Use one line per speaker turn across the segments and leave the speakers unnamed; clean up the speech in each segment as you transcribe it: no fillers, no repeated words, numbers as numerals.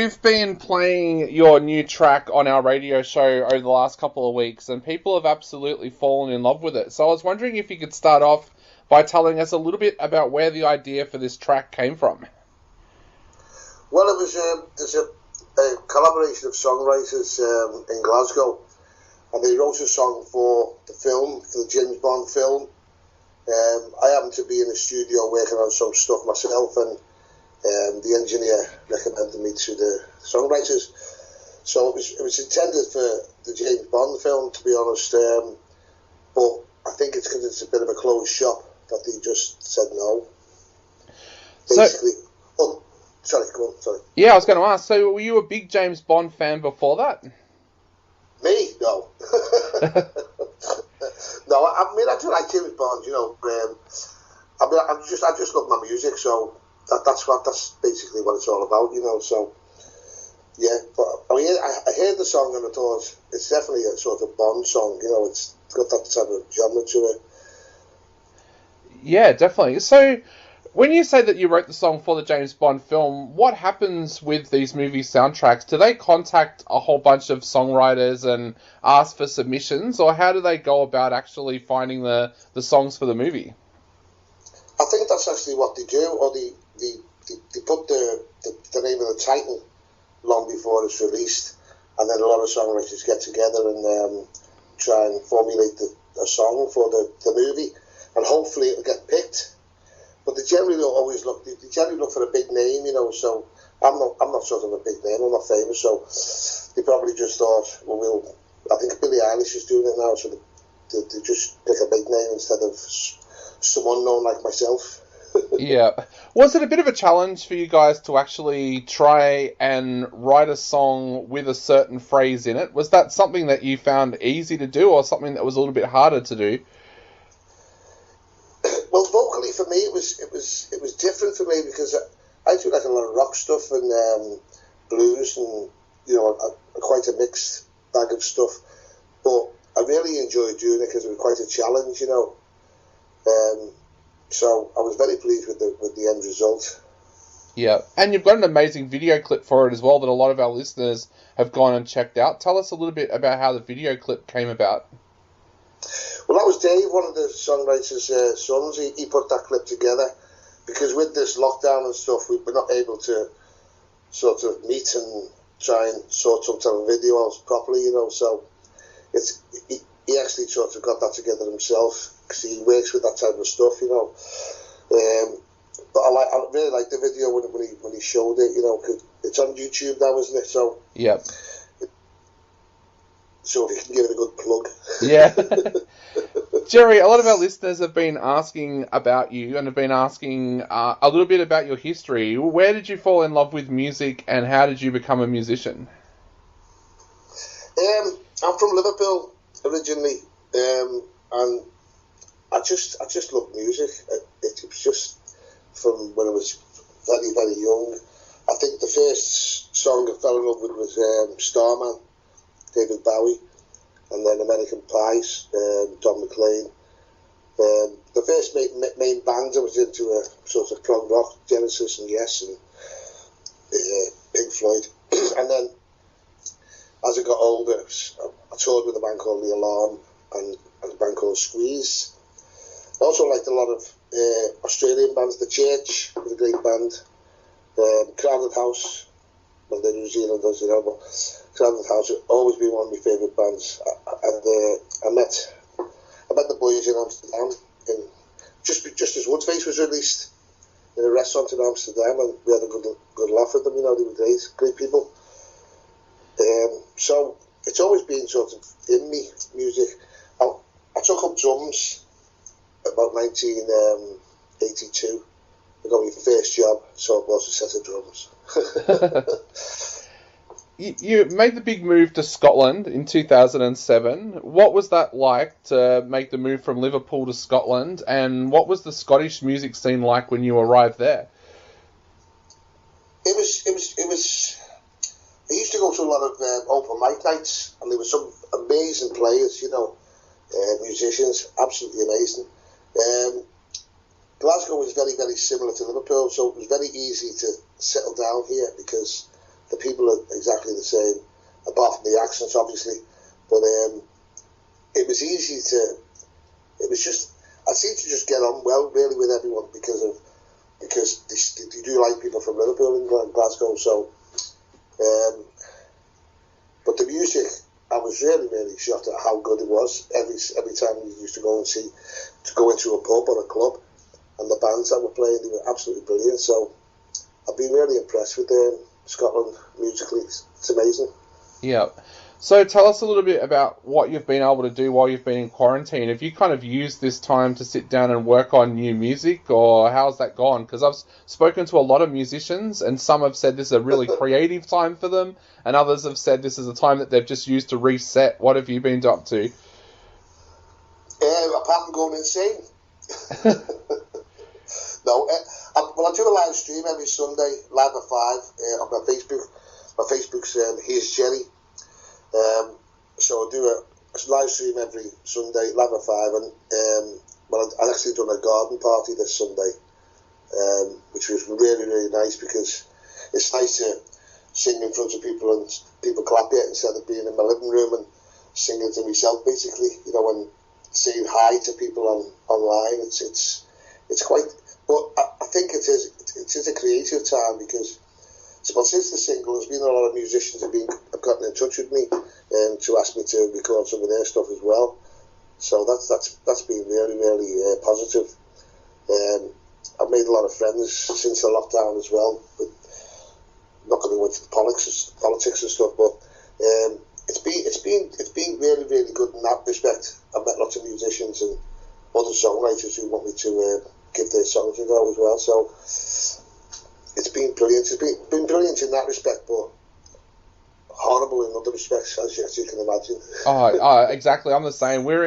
We've been playing your new track on our radio show over the last couple of weeks, and people have absolutely fallen in love with it. So I was wondering if you could start off by telling us a little bit about where the idea for this track came from.
Well, it was there's a collaboration of songwriters in Glasgow, and they wrote a song for the film, for the James Bond film. I happened to be in the studio working on some stuff myself, and the engineer recommended me to the songwriters. So it was intended for the James Bond film, to be honest, but I think it's because it's a bit of a closed shop that they just said no. Basically. Sorry.
Yeah, I was going to ask, so were you a big James Bond fan before that?
Me? No. No, I mean, I do like James Bond, you know. I just love my music, so that's basically what it's all about, you know. So, yeah, but I mean, I heard the song and I thought it's definitely a sort of Bond song, you know. It's got that type of genre to it.
Yeah, definitely. So, when you say that you wrote the song for the James Bond film, what happens with these movie soundtracks? Do they contact a whole bunch of songwriters and ask for submissions, or how do they go about actually finding the songs for the movie?
I think that's actually what they do, or they put the name of the title long before it's released, and then a lot of songwriters get together and try and formulate a song for the movie, and hopefully it'll get picked. But they generally always look. They generally look for a big name, you know. So I'm not sort of a big name. I'm not famous. So they probably just thought, well, I think Billie Eilish is doing it now, so they just pick a big name instead of someone known like myself.
Yeah. Was it a bit of a challenge for you guys to actually try and write a song with a certain phrase in it? Was that something that you found easy to do, or something that was a little bit harder to do?
Well, vocally for me, it was different for me because I do like a lot of rock stuff and blues and, you know, quite a mixed bag of stuff. But I really enjoyed doing it because it was quite a challenge, you know. So I was very pleased with the end result.
Yeah, and you've got an amazing video clip for it as well that a lot of our listeners have gone and checked out. Tell us a little bit about how the video clip came about.
Well, that was Dave, one of the songwriters' sons. He put that clip together because with this lockdown and stuff, we were not able to sort of meet and try and sort some type of video out properly, you know. So he actually sort of got that together himself because he works with that type of stuff, you know. But I really like the video when he showed it, you know, cause it's on YouTube now, isn't it? So
yeah.
So if you can give it a good plug.
Yeah. Gerry, a lot of our listeners have been asking about you and have been asking a little bit about your history. Where did you fall in love with music and how did you become a musician?
I'm from Liverpool originally, and I just love music. It was just from when I was very, very young. I think the first song I fell in love with was Starman, David Bowie, and then American Pies, Don McLean. The first main bands I was into were sort of prog rock, Genesis and Yes, and Pink Floyd. And then as I got older, I toured with a band called The Alarm and a band called Squeeze. I also liked a lot of Australian bands. The Church was a great band. Crowded House, well, they're New Zealanders, you know, but Crowded House has always been one of my favourite bands. I met the boys in Amsterdam, just as Woodface was released in a restaurant in Amsterdam, and we had a good laugh at them, you know. They were great people. So it's always been sort of in me, music. I took up drums about 1982. I got my first job, so it was a set of drums.
You made the big move to Scotland in 2007. What was that like to make the move from Liverpool to Scotland, and what was the Scottish music scene like when you arrived there?
It was. I used to go to a lot of open mic nights, and there were some amazing players, you know, musicians, absolutely amazing. Glasgow was very, very similar to Liverpool, so it was very easy to settle down here because the people are exactly the same, apart from the accents, obviously. But it was easy to. It was just. I seemed to just get on well, really, with everyone because they do like people from Liverpool and Glasgow. So, but the music, I was really, really shocked at how good it was. Every time we used to go into a pub or a club, and the bands that were playing, they were absolutely brilliant. So, I've been really impressed with Scotland musically. It's amazing.
Yeah. So tell us a little bit about what you've been able to do while you've been in quarantine. Have you kind of used this time to sit down and work on new music, or how's that gone? Because I've spoken to a lot of musicians, and some have said this is a really creative time for them, and others have said this is a time that they've just used to reset. What have you been up to?
Apart from going insane. No, I do a live stream every Sunday, live at 5, on my Facebook. My Facebook's Here's Gerry. So I do a live stream every Sunday, live at 5, and I actually done a garden party this Sunday, which was really, really nice, because it's nice to sing in front of people and people clap you instead of being in my living room and singing to myself, basically, and saying hi to people online. It's quite, but I think it is a creative time, because since the single, there's been a lot of musicians have gotten in touch with me to ask me to record some of their stuff as well. So that's been really, really positive. I've made a lot of friends since the lockdown as well. But I'm not going to go into politics and stuff, but it's been really, really good in that respect. I've met lots of musicians and other songwriters who want me to give their songs a go as well. So it's been brilliant. It's been brilliant in that respect, but horrible in other respects, as you can imagine.
Exactly. I'm the same. We're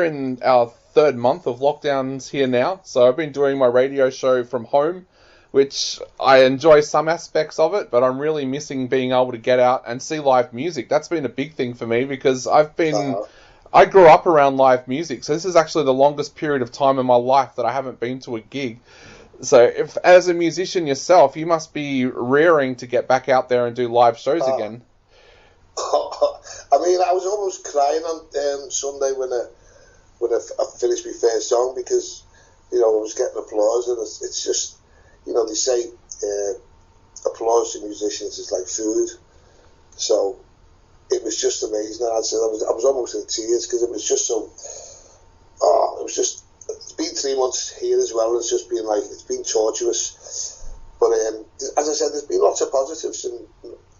in our third month of lockdowns here now, so I've been doing my radio show from home, which I enjoy some aspects of it, but I'm really missing being able to get out and see live music. That's been a big thing for me, because I grew up around live music, so this is actually the longest period of time in my life that I haven't been to a gig. So, if as a musician yourself, you must be raring to get back out there and do live shows again.
I mean, I was almost crying on Sunday when I finished my first song, because I was getting applause, and it's just they say applause to musicians is like food. So it was just amazing. I was almost in tears, because it was just so. It was just. It's been 3 months here as well. It's just been it's been torturous. But as I said, there's been lots of positives, and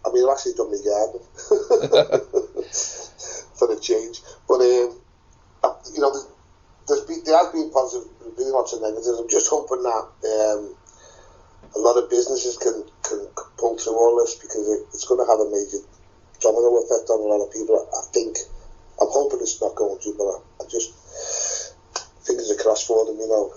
I mean, I've actually done my garden for a change. But there has been positive, there's been lots of negatives. I'm just hoping that a lot of businesses can pull through all this, because it's going to have a major domino effect on a lot of people. I'm hoping it's not going to, but I just. Fingers are crossed for them,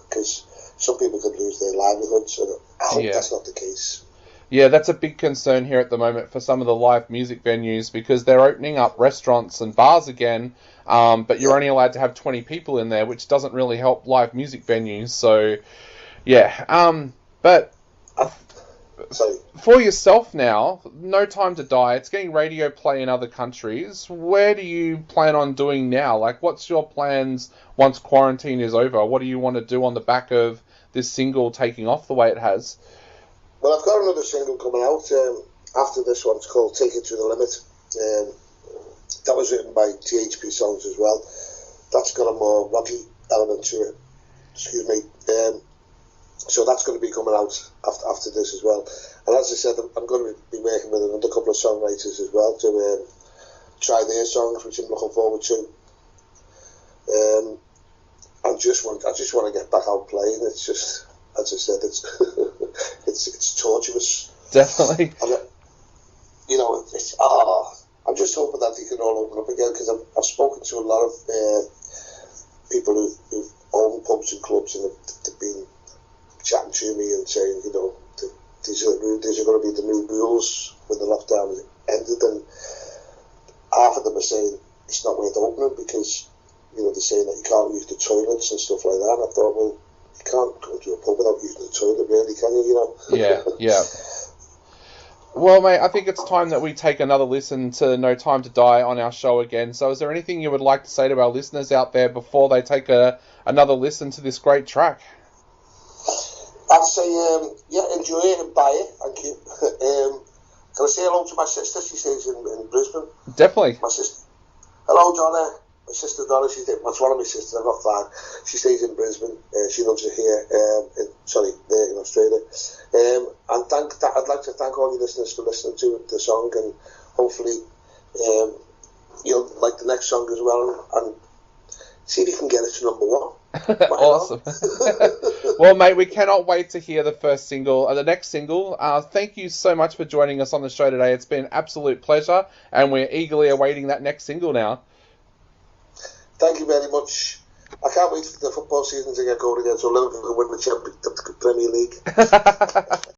because some people could lose their livelihoods, and I hope that's not the case.
Yeah, that's a big concern here at the moment for some of the live music venues, because they're opening up restaurants and bars again, but you're only allowed to have 20 people in there, which doesn't really help live music venues. So, yeah. But for yourself now, no time to die. It's getting radio play in other countries. Where do you plan on doing now? What's your plans once quarantine is over? What do you want to do on the back of this single taking off the way it has?
Well, I've got another single coming out after this one. It's called Take It to the Limit. That was written by THP Songs as well. That's got a more rocky element to it. Excuse me. So that's going to be coming out after this as well. And as I said, I'm going to be working with another couple of songwriters as well to try their songs, which I'm looking forward to. I just want to get back out playing. It's just, as I said, it's torturous.
Definitely.
I'm just hoping that they can all open up again, because I've spoken to a lot of people who own pubs and clubs, and they've been chatting to me and saying, these are going to be the new rules when the lockdown ended, and half of them are saying it's not worth opening, because they're saying that you can't use the toilets and stuff like that. And I thought, well, you can't go to a pub without using the toilet, really, can you?
Yeah. Well, mate, I think it's time that we take another listen to No Time to Die on our show again. So is there anything you would like to say to our listeners out there before they take another listen to this great track?
I'd say, enjoy it and buy it. Thank you. Can I say hello to my sister? She stays in Brisbane.
Definitely.
My sister. Hello, Donna. My sister Donna. That's one of my sisters. I've got five. She stays in Brisbane. She loves it here. There in Australia. And I'd like to thank all your listeners for listening to the song, and hopefully, you'll like the next song as well, and see if you can get it to number one.
Awesome. Well, mate, we cannot wait to hear the first single, the next single. Thank you so much for joining us on the show today. It's been an absolute pleasure, and we're eagerly awaiting that next single now.
Thank you very much. I can't wait for the football season to get going again, so Liverpool can win the Premier League.